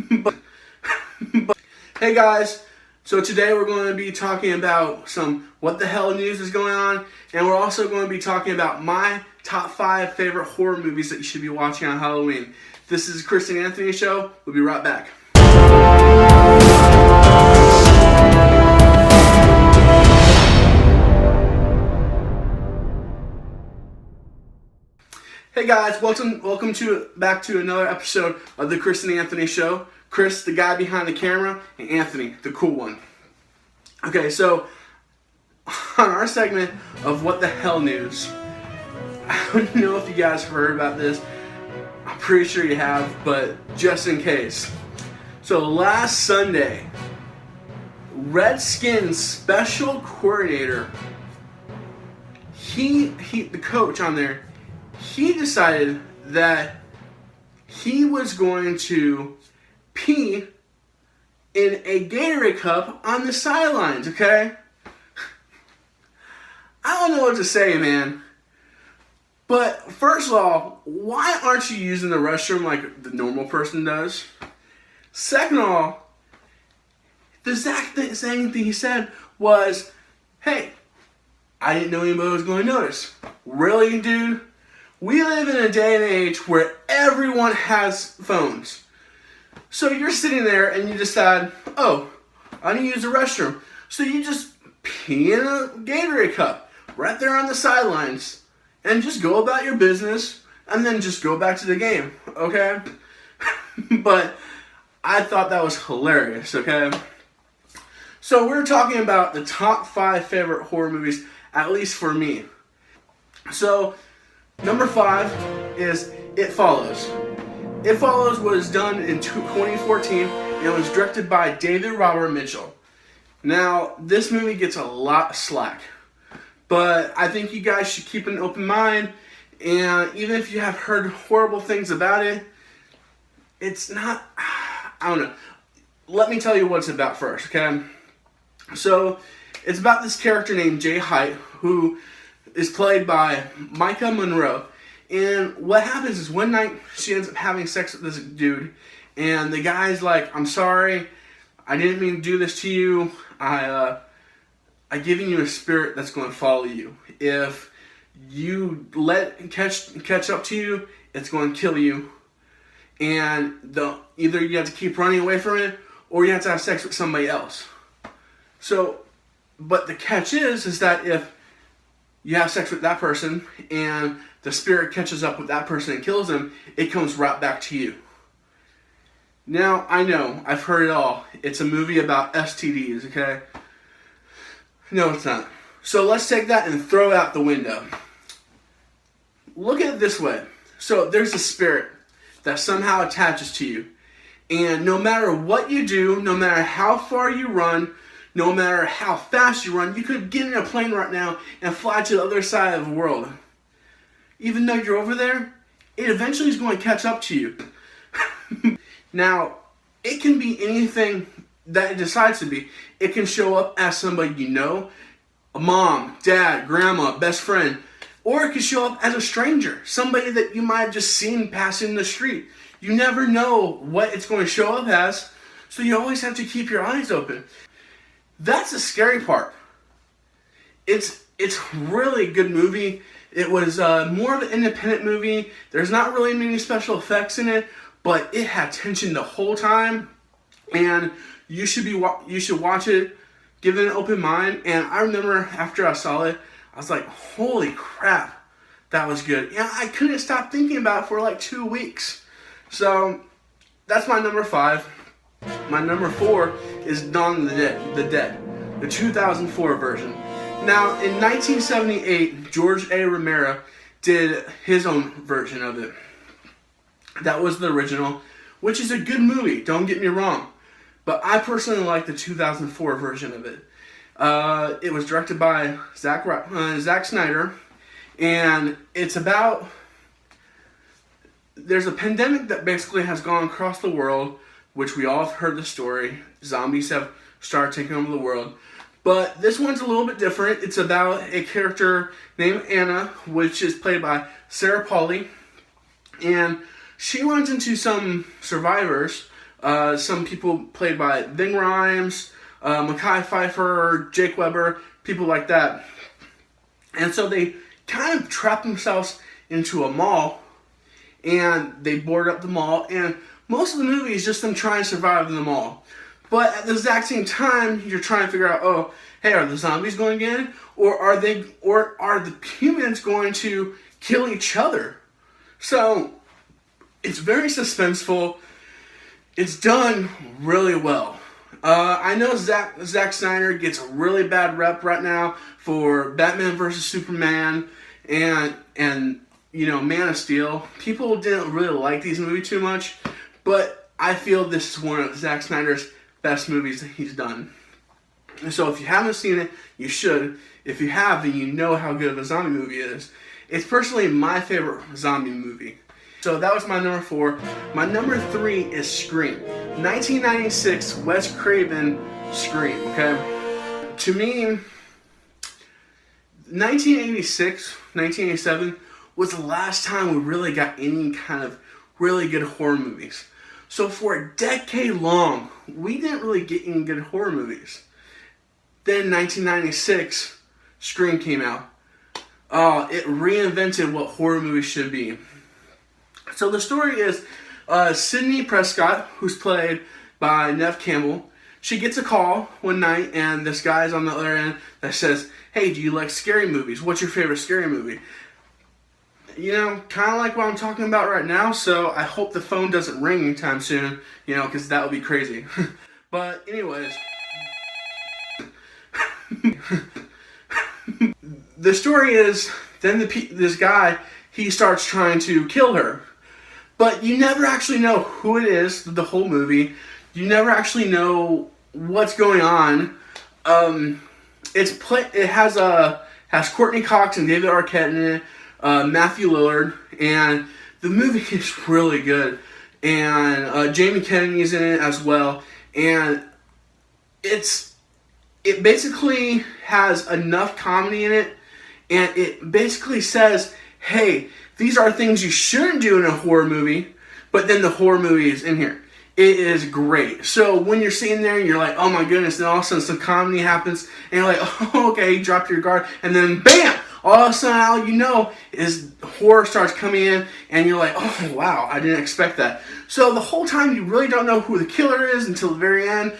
but, hey guys, so today we're going to be talking about some what the hell news is going on, and we're also going to be talking about my top 5 favorite horror movies that you should be watching on Halloween. This is Chris and Anthony Show. We'll be right back. Hey guys, welcome back to another episode of the Chris and Anthony Show. Chris, the guy behind the camera, and Anthony, the cool one. Okay, so on our segment of What the Hell News, I don't know if you guys heard about this. I'm pretty sure you have, but just in case. So last Sunday, Redskins special coordinator, the coach on there, he decided that he was going to pee in a Gatorade cup on the sidelines, okay? I don't know what to say, man. But first of all, why aren't you using the restroom like the normal person does? Second of all, the exact same thing he said was, hey, I didn't know anybody was going to notice. Really, dude? We live in a day and age where everyone has phones. So you're sitting there and you decide, oh, I need to use the restroom. So you just pee in a Gatorade cup right there on the sidelines and just go about your business and then just go back to the game, okay? But I thought that was hilarious, okay? So we're talking about the top 5 favorite horror movies, at least for me. So number 5 is It Follows. It Follows was done in 2014 and it was directed by David Robert Mitchell. Now, this movie gets a lot of slack, but I think you guys should keep an open mind, and even if you have heard horrible things about it, it's not, I don't know. Let me tell you what it's about first, okay? So, it's about this character named Jay Height, who is played by Micah Monroe. And what happens is one night she ends up having sex with this dude, and the guy's like, I'm sorry, I didn't mean to do this to you. I given you a spirit that's going to follow you. If you let catch up to you, it's going to kill you. And either you have to keep running away from it, or you have to have sex with somebody else. So, but the catch is that if you have sex with that person and the spirit catches up with that person and kills them, it comes right back to you. Now, I know, I've heard it all. It's a movie about STDs, okay? No, it's not. So let's take that and throw it out the window. Look at it this way. So there's a spirit that somehow attaches to you. And no matter what you do, no matter how far you run, no matter how fast you run, you could get in a plane right now and fly to the other side of the world. Even though you're over there, it eventually is going to catch up to you. Now, it can be anything that it decides to be. It can show up as somebody you know, a mom, dad, grandma, best friend, or it can show up as a stranger, somebody that you might have just seen passing the street. You never know what it's going to show up as, so you always have to keep your eyes open. That's the scary part. It's really a good movie. It was more of an independent movie. There's not really many special effects in it, but it had tension the whole time, and you should watch it, give it an open mind. And I remember after I saw it, I was like, holy crap, that was good. Yeah, I couldn't stop thinking about it for like 2 weeks. So that's my number 5. My number 4 is Dawn of the Dead, the 2004 version. Now, in 1978, George A. Romero did his own version of it. That was the original, which is a good movie, don't get me wrong. But I personally like the 2004 version of it. It was directed by Zack Snyder, and it's about, there's a pandemic that basically has gone across the world, which we all have heard the story. Zombies have started taking over the world. But this one's a little bit different. It's about a character named Anna, which is played by Sarah Polley. And she runs into some survivors Some people played by Ving Rhames, Mekhi Phifer, Jake Weber, people like that. And so they kind of trap themselves into a mall, and they board up the mall, and most of the movie is just them trying to survive in the mall. But at the exact same time, you're trying to figure out, oh, hey, are the zombies going to get in? Or are the humans going to kill each other? So it's very suspenseful. It's done really well. I know Zack Snyder gets a really bad rep right now for Batman vs Superman and Man of Steel. People didn't really like these movies too much, but I feel this is one of Zack Snyder's best movies that he's done. And so if you haven't seen it, you should. If you have, then you know how good of a zombie movie it is. It's personally my favorite zombie movie. So that was my number 4. My number 3 is Scream. 1996 Wes Craven Scream, okay? To me, 1987 was the last time we really got any kind of really good horror movies. So for a decade long, we didn't really get any good horror movies. Then 1996, Scream came out. It reinvented what horror movies should be. So the story is Sidney Prescott, who's played by Neve Campbell. She gets a call one night, and this guy's on the other end that says, hey, do you like scary movies? What's your favorite scary movie? You know, kind of like what I'm talking about right now, so I hope the phone doesn't ring anytime soon, because that would be crazy. But anyways, the story is, then this guy, he starts trying to kill her. But you never actually know who it is, the whole movie. You never actually know what's going on. It has Courtney Cox and David Arquette in it, Matthew Lillard, and the movie is really good. And Jamie Kennedy's in it as well. And it basically has enough comedy in it, and it basically says, hey, these are things you shouldn't do in a horror movie, but then the horror movie is in here. It is great. So when you're sitting there and you're like, oh my goodness, and all of a sudden some comedy happens, and you're like, oh, okay, you dropped your guard, and then bam, all of a sudden all you know is horror starts coming in, and you're like, oh wow, I didn't expect that. So the whole time you really don't know who the killer is until the very end.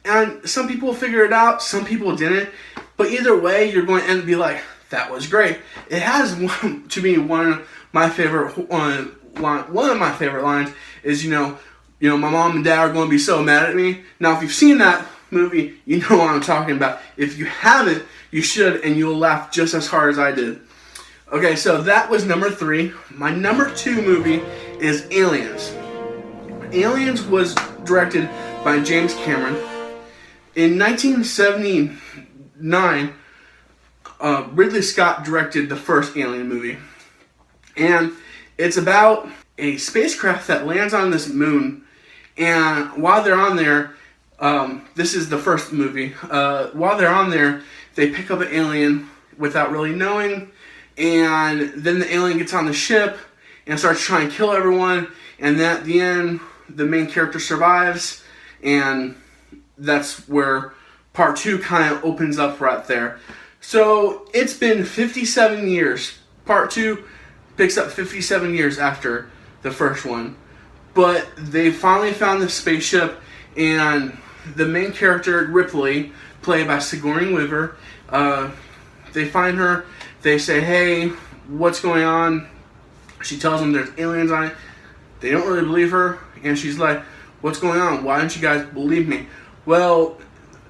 And some people figure it out, some people didn't. But either way, you're going to end up be like, that was great. It has to be one of my favorite lines is, my mom and dad are going to be so mad at me. Now, if you've seen that movie, you know what I'm talking about. If you haven't, you should, and you'll laugh just as hard as I did. Okay, so that was number 3. My number 2 movie is Aliens. Aliens was directed by James Cameron. In 1979, Ridley Scott directed the first Alien movie. And it's about a spacecraft that lands on this moon. And while they're on there, this is the first movie. While they're on there, they pick up an alien without really knowing. And then the alien gets on the ship and starts trying to kill everyone. And then at the end, the main character survives. And that's where part 2 kind of opens up right there. So it's been 57 years. Part 2 picks up 57 years after the first one. But they finally found the spaceship, and the main character, Ripley, played by Sigourney Weaver, they find her. They say, hey, what's going on? She tells them there's aliens on it. They don't really believe her, and she's like, what's going on? Why don't you guys believe me? Well,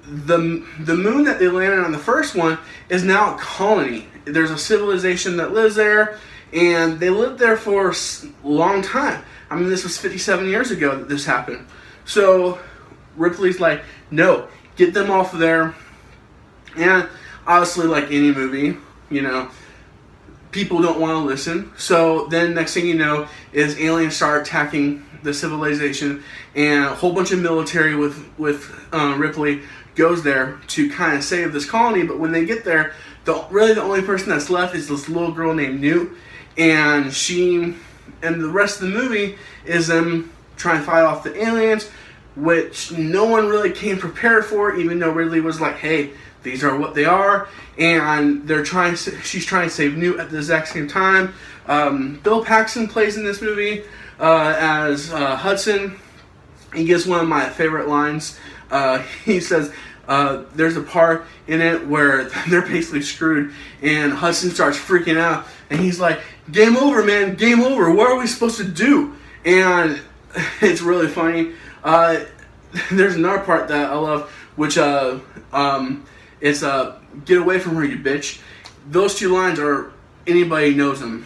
the moon that they landed on the first one is now a colony. There's a civilization that lives there, and they lived there for a long time. I mean, this was 57 years ago that this happened. So Ripley's like, no, get them off of there. And obviously, like any movie, people don't want to listen. So then next thing you know is aliens start attacking the civilization, and a whole bunch of military with Ripley goes there to kind of save this colony. But when they get there, the only person that's left is this little girl named Newt, and the rest of the movie is them try and fight off the aliens, which no one really came prepared for, even though Ridley was like, hey, these are what they are, and she's trying to save Newt at the exact same time. Bill Paxton plays in this movie as Hudson. He gives one of my favorite lines. He says, there's a part in it where they're basically screwed, and Hudson starts freaking out, and he's like, game over, man, game over, what are we supposed to do? And it's really funny. There's another part that I love, which it's get away from her, you bitch. Those two lines are, anybody knows them.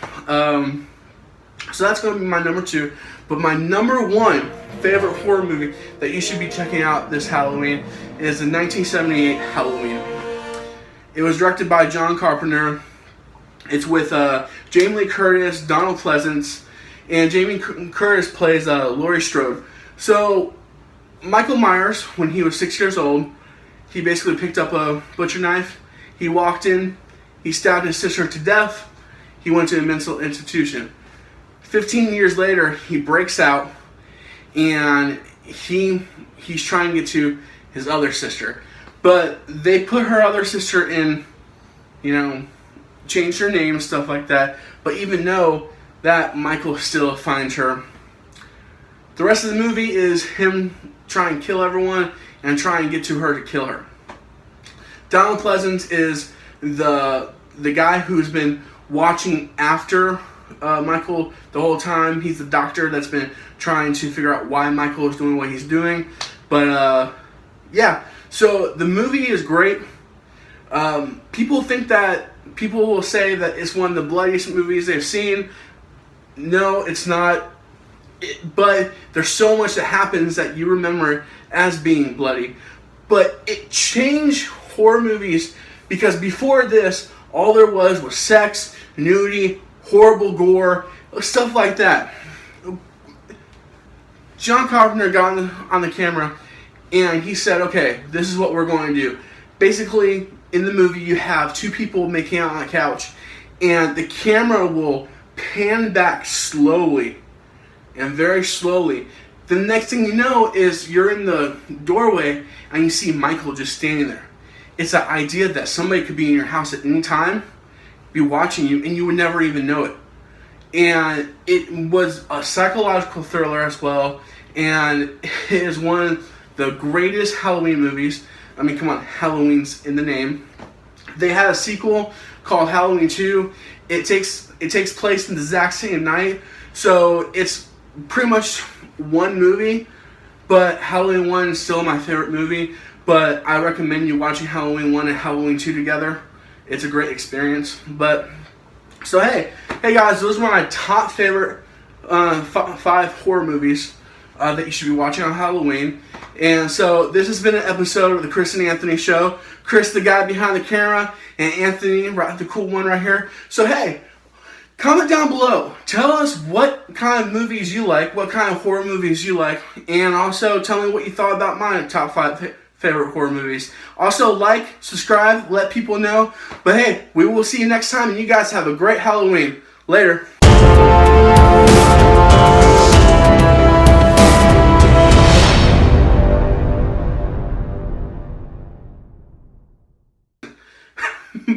So that's going to be my number 2. But my number 1 favorite horror movie that you should be checking out this Halloween is the 1978 Halloween. It was directed by John Carpenter. It's with Jamie Lee Curtis, Donald Pleasance, and Jamie Curtis plays Laurie Strode. So Michael Myers, when he was 6 years old, he basically picked up a butcher knife. He walked in, he stabbed his sister to death. He went to a mental institution. 15 years later, he breaks out, and he's trying to get to his other sister. But they put her other sister in, changed her name and stuff like that. But even though that, Michael still finds her. The rest of the movie is him trying to kill everyone and trying to get to her to kill her. Donald Pleasance is the guy who's been watching after Michael the whole time. He's the doctor that's been trying to figure out why Michael is doing what he's doing. But yeah, so the movie is great. People will say that it's one of the bloodiest movies they've seen. No, it's not. But there's so much that happens that you remember as being bloody. But it changed horror movies, because before this, all there was sex, nudity, horrible gore, stuff like that. John Carpenter got on the camera and he said, okay, this is what we're going to do. Basically, in the movie, you have two people making out on a couch, and the camera will pan back slowly and very slowly. The next thing you know is you're in the doorway and you see Michael just standing there. It's the idea that somebody could be in your house at any time, be watching you, and you would never even know it. And it was a psychological thriller as well, and it is one of the greatest Halloween movies. I mean, come on, Halloween's in the name. They had a sequel called Halloween 2. It takes place in the exact same night, so it's pretty much one movie, but Halloween 1 is still my favorite movie. But I recommend you watching Halloween 1 and Halloween 2 together. It's a great experience. But so hey guys, those are my top favorite 5 horror movies that you should be watching on Halloween. And so this has been an episode of the Chris and Anthony Show. Chris, the guy behind the camera, and Anthony, the cool one right here. So hey, comment down below. Tell us what kind of movies you like, what kind of horror movies you like, and also tell me what you thought about my top 5 favorite horror movies. Also, like, subscribe, let people know. But hey, we will see you next time, and you guys have a great Halloween. Later.